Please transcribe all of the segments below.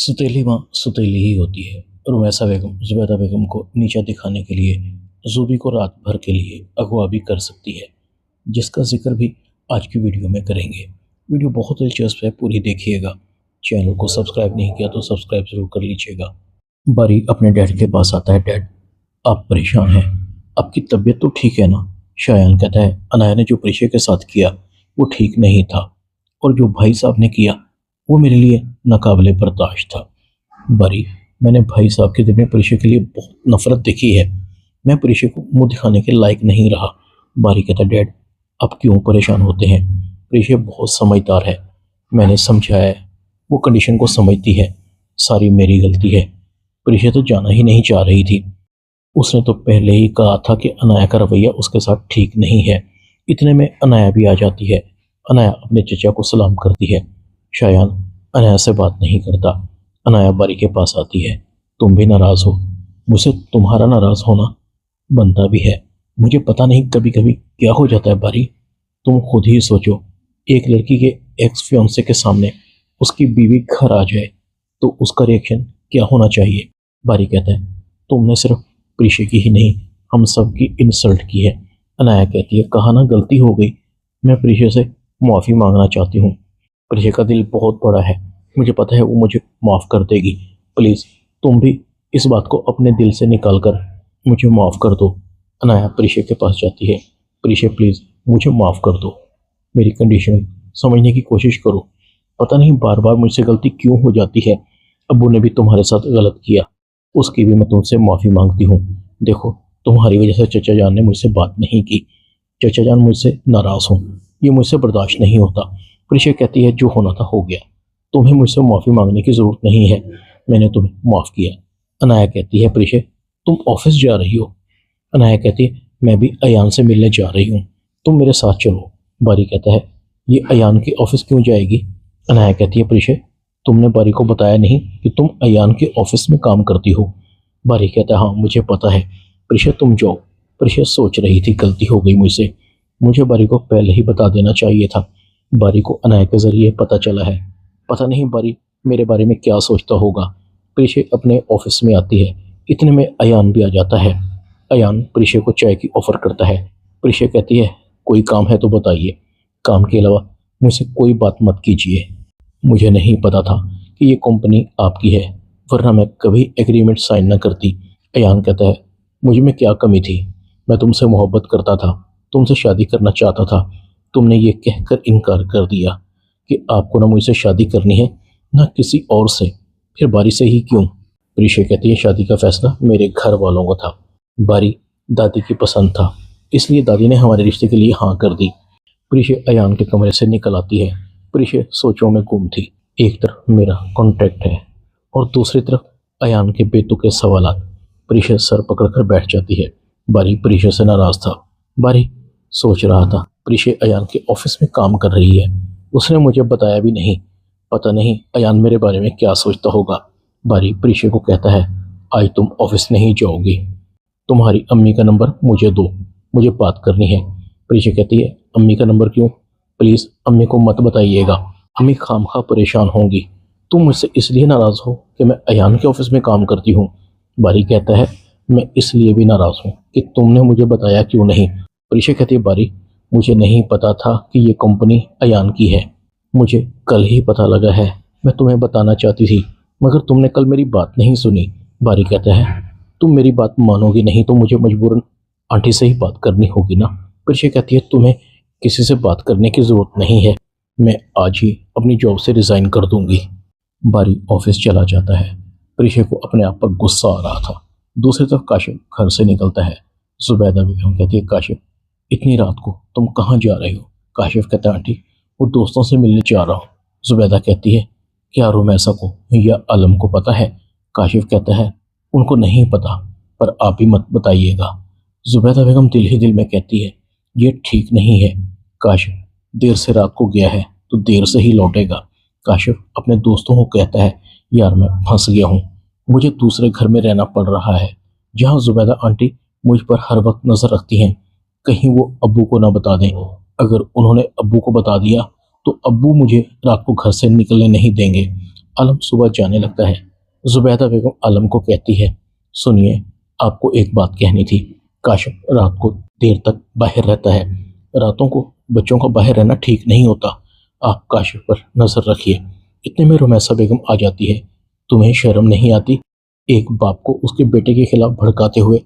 सुतीली माँ सुतीली ही होती है। रुमैसा बेगम ज़ुबैदा बेगम को नीचा दिखाने के लिए ज़ूबी को रात भर के लिए अगवा भी कर सकती है, जिसका जिक्र भी आज की वीडियो में करेंगे। वीडियो बहुत दिलचस्प है, पूरी देखिएगा। चैनल को सब्सक्राइब नहीं किया तो सब्सक्राइब ज़रूर कर लीजिएगा। बारी अपने डैड के पास आता है। डैड, आप परेशान हैं, आपकी तबीयत तो ठीक है ना? शायान कहता है, अनाया ने जो प्रीशा के साथ किया वो ठीक नहीं था, और जो भाई साहब ने किया वो मेरे लिए नाकाबिले बर्दाश्त था। बारी, मैंने भाई साहब के दिल में प्रीशा के लिए बहुत नफरत देखी है। मैं प्रीशा को मुंह दिखाने के लायक नहीं रहा। बारी कहता, डैड आप क्यों परेशान होते हैं? प्रीशा बहुत समझदार है, मैंने समझाया है, वो कंडीशन को समझती है। सारी मेरी गलती है। प्रीशा तो जाना ही नहीं चाह रही थी। उसने तो पहले ही कहा था कि अनाया का रवैया उसके साथ ठीक नहीं है। इतने में अनाया भी आ जाती है। अनाया अपने चचा को सलाम करती है। शायान अनाया से बात नहीं करता। अनाया बारी के पास आती है। तुम भी नाराज़ हो? मुझसे तुम्हारा नाराज़ होना बनता भी है। मुझे पता नहीं कभी कभी क्या हो जाता है बारी। तुम खुद ही सोचो, एक लड़की के एक्स फियांसे के सामने उसकी बीवी घर आ जाए तो उसका रिएक्शन क्या होना चाहिए? बारी कहता है, तुमने सिर्फ प्रीशा की ही नहीं, हम सब की इंसल्ट की है। अनाया कहती है, कहा ना गलती हो गई, मैं प्रीशा से माफ़ी मांगना चाहती हूँ। प्रीशा का दिल बहुत बड़ा है, मुझे पता है वो मुझे माफ़ कर देगी। प्लीज़ तुम भी इस बात को अपने दिल से निकाल कर मुझे माफ़ कर दो। अनाया प्रीशा के पास जाती है। प्रीशा प्लीज़ मुझे माफ़ कर दो, मेरी कंडीशन समझने की कोशिश करो। पता नहीं बार बार मुझसे गलती क्यों हो जाती है। अब्बू ने भी तुम्हारे साथ गलत किया, उसकी भी मैं तुमसे माफ़ी मांगती हूँ। देखो, तुम्हारी वजह से चचा जान ने मुझसे बात नहीं की। चचा जान मुझसे नाराज़ हो, ये मुझसे बर्दाश्त नहीं होता। प्रीशा कहती है, जो होना था हो गया, तुम्हें मुझसे माफ़ी मांगने की ज़रूरत नहीं है, मैंने तुम्हें माफ़ किया। अनाया कहती है, प्रीशा तुम ऑफिस जा रही हो? अनाया कहती है, मैं भी अयान से मिलने जा रही हूँ, तुम मेरे साथ चलो। बारी कहता है, ये अयान के ऑफिस क्यों जाएगी? अनाया कहती है, प्रीशा तुमने बारी को बताया नहीं कि तुम अयान के ऑफिस में काम करती हो? बारी कहता है, हाँ मुझे पता है। प्रीशा तुम जाओ। प्रीशा सोच रही थी गलती हो गई मुझसे, मुझे बारी को पहले ही बता देना चाहिए था। बारी को अनाया के जरिए पता चला है। पता नहीं बारी मेरे बारे में क्या सोचता होगा। प्रीशा अपने ऑफिस में आती है। इतने में अयान भी आ जाता है। अयान प्रीशा को चाय की ऑफ़र करता है। प्रीशा कहती है, कोई काम है तो बताइए, काम के अलावा मुझसे कोई बात मत कीजिए। मुझे नहीं पता था कि ये कंपनी आपकी है, वरना मैं कभी एग्रीमेंट साइन न करती। अयान कहता है, मुझ में क्या कमी थी? मैं तुमसे मोहब्बत करता था, तुमसे शादी करना चाहता था। तुमने ये कहकर इनकार कर दिया कि आपको ना मुझसे शादी करनी है ना किसी और से। फिर बारी से ही क्यों? प्रीशा कहती है, शादी का फैसला मेरे घर वालों का था, बारी दादी की पसंद था, इसलिए दादी ने हमारे रिश्ते के लिए हाँ कर दी। प्रीशा अयान के कमरे से निकल आती है। प्रीशा सोचों में गुम थी। एक तरफ मेरा कॉन्ट्रैक्ट है और दूसरी तरफ अयान के बेतुके सवालात। प्रीशा सर पकड़कर बैठ जाती है। बारी प्रीशा से नाराज था। बारी सोच रहा था, प्रीशा अयान के ऑफिस में काम कर रही है, उसने मुझे बताया भी नहीं। पता नहीं अयान मेरे बारे में क्या सोचता होगा। बारी प्रीशा को कहता है, आज तुम ऑफिस नहीं जाओगी, तुम्हारी अम्मी का नंबर मुझे दो, मुझे बात करनी है। प्रीशा कहती है, अम्मी का नंबर क्यों? प्लीज़ अम्मी को मत बताइएगा, अम्मी खामखा परेशान होंगी। तुम मुझसे इसलिए नाराज़ हो कि मैं अयान के ऑफिस में काम करती हूँ? बारी कहता है, मैं इसलिए भी नाराज़ हूँ कि तुमने मुझे बताया क्यों नहीं। प्रीशा कहती है, बारी मुझे नहीं पता था कि ये कंपनी अयान की है, मुझे कल ही पता लगा है। मैं तुम्हें बताना चाहती थी मगर तुमने कल मेरी बात नहीं सुनी। बारी कहता है, तुम मेरी बात मानोगी नहीं तो मुझे मजबूरन आंटी से ही बात करनी होगी ना। प्रीशा कहती है, तुम्हें किसी से बात करने की ज़रूरत नहीं है, मैं आज ही अपनी जॉब से रिज़ाइन कर दूंगी। बारी ऑफिस चला जाता है। प्रीशा को अपने आप पर गुस्सा आ रहा था। दूसरी तरफ काशिफ घर से निकलता है। जुबैदा बेगम कहती है, काशिफ इतनी रात को तुम कहाँ जा रहे हो? काशिफ कहता है, आंटी वो दोस्तों से मिलने जा रहा हूँ। जुबैदा कहती है, क्या रुमैसा को या आलम को पता है? काशिफ कहता है, उनको नहीं पता, पर आप भी मत बताइएगा। जुबैदा बेगम दिल ही दिल में कहती है, ये ठीक नहीं है। काशिफ देर से रात को गया है तो देर से ही लौटेगा। काशिफ अपने दोस्तों को कहता है, यार मैं फंस गया हूँ, मुझे दूसरे घर में रहना पड़ रहा है जहाँ जुबैदा आंटी मुझ पर हर वक्त नज़र रखती हैं। कहीं वो अब्बू को ना बता दें। अगर उन्होंने अब्बू को बता दिया तो अब्बू मुझे रात को घर से निकलने नहीं देंगे। आलम सुबह जाने लगता है। जुबैदा बेगम आलम को कहती है, सुनिए, आपको एक बात कहनी थी। काशिफ रात को देर तक बाहर रहता है। रातों को बच्चों का बाहर रहना ठीक नहीं होता। आप काशिफ पर नज़र रखिए। इतने में रुमैसा बेगम आ जाती है। तुम्हें शर्म नहीं आती? एक बाप को उसके बेटे के खिलाफ भड़काते हुए।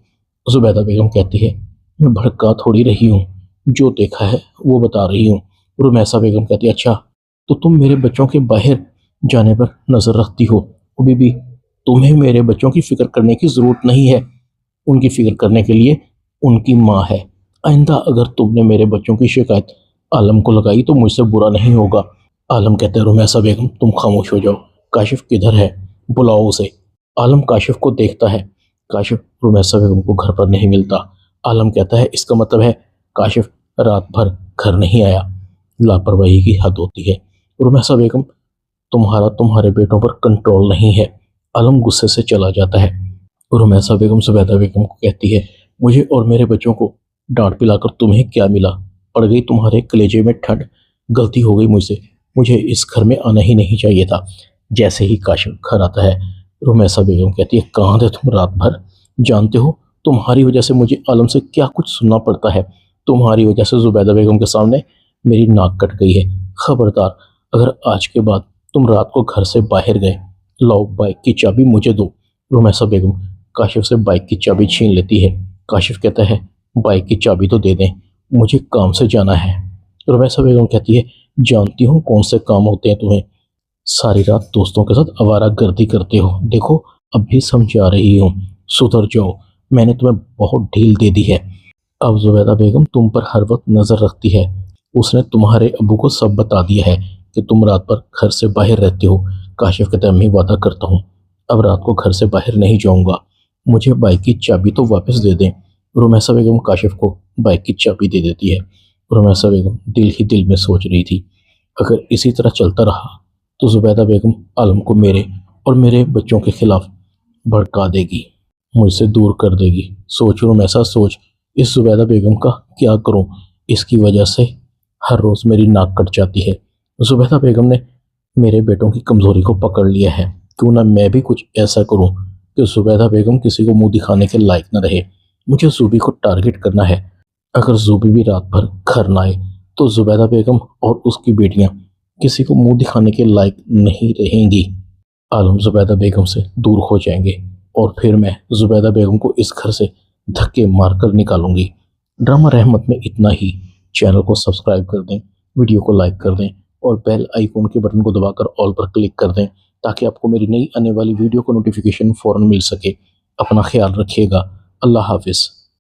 जुबैदा बेगम कहती है, मैं भड़का थोड़ी रही हूँ, जो देखा है वो बता रही हूँ। रुमैसा बेगम कहती है, अच्छा, तो तुम मेरे बच्चों के बाहर जाने पर नज़र रखती हो? ओ बीबी, तुम्हें मेरे बच्चों की फिक्र करने की ज़रूरत नहीं है। उनकी फिक्र करने के लिए उनकी माँ है। आइंदा अगर तुमने मेरे बच्चों की शिकायत आलम को लगाई तो मुझसे बुरा नहीं होगा। आलम कहते हैं, रुमैसा बेगम तुम खामोश हो जाओ। काशिफ किधर है? बुलाओ उसे। आलम काशिफ को देखता है। काशिफ रुमैसा बेगम को घर पर नहीं मिलता। आलम कहता है, इसका मतलब है काशिफ रात भर घर नहीं आया। लापरवाही की हद होती है। रुमैसा बेगम, तुम्हारे बेटों पर कंट्रोल नहीं है। आलम गुस्से से चला जाता है। रुमैसा बेगम जुबैदा बेगम को कहती है, मुझे और मेरे बच्चों को डांट पिलाकर तुम्हें क्या मिला? पड़ गई तुम्हारे कलेजे में ठंड? गलती हो गई मुझसे, मुझे इस घर में आना ही नहीं चाहिए था। जैसे ही काशिफ घर आता है, रुमैसा बेगम कहती है, कहाँ थे तुम रात भर? जानते हो तुम्हारी वजह से मुझे आलम से क्या कुछ सुनना पड़ता है। तुम्हारी वजह से जुबैदा बेगम के सामने मेरी नाक कट गई है। खबरदार, अगर आज के बाद तुम रात को घर से बाहर गए, लाओ बाइक की चाबी मुझे दो। रुमैसा बेगम काशिफ से बाइक की चाबी छीन लेती है। काशिफ कहता है, बाइक की चाबी तो दे दें, मुझे काम से जाना है। रुमैसा बेगम कहती है, जानती हूँ कौन से काम होते हैं तुम्हें। सारी रात दोस्तों के साथ आवारागर्दी करते हो। देखो, अब भी समझा रही हूँ, सुधर जाओ। मैंने तुम्हें बहुत ढील दे दी है। अब जुबैदा बेगम तुम पर हर वक्त नज़र रखती है। उसने तुम्हारे अबू को सब बता दिया है कि तुम रात भर घर से बाहर रहते हो। काशिफ कहता है, मैं वादा करता हूँ अब रात को घर से बाहर नहीं जाऊंगा। मुझे बाइक की चाबी तो वापस दे दें। रुमैसा बेगम काशिफ को बाइक की चाबी दे देती है। रुमैसा बेगम दिल ही दिल में सोच रही थी, अगर इसी तरह चलता रहा तो जुबैदा बेगम आलम को मेरे और मेरे बच्चों के खिलाफ भड़का देगी, मुझसे दूर कर देगी। सोच रुमैसा सोच, इस जुबैदा बेगम का क्या करूं? इसकी वजह से हर रोज़ मेरी नाक कट जाती है। जुबैदा बेगम ने मेरे बेटों की कमज़ोरी को पकड़ लिया है। क्यों ना मैं भी कुछ ऐसा करूं कि जुबैदा बेगम किसी को मुंह दिखाने के लायक न रहे। मुझे जूबी को टारगेट करना है। अगर जूबी भी रात भर घर न आए तो जुबैदा बेगम और उसकी बेटियां किसी को मुंह दिखाने के लायक नहीं रहेंगी। आलम जुबैदा बेगम से दूर हो जाएंगे और फिर मैं जुबैदा बेगम को इस घर से धक्के मारकर निकालूंगी। ड्रामा रहमत में इतना ही। चैनल को सब्सक्राइब कर दें, वीडियो को लाइक कर दें और बेल आइकॉन के बटन को दबाकर ऑल पर क्लिक कर दें ताकि आपको मेरी नई आने वाली वीडियो को नोटिफिकेशन फ़ौरन मिल सके। अपना ख्याल रखिएगा। अल्लाह हाफिज़।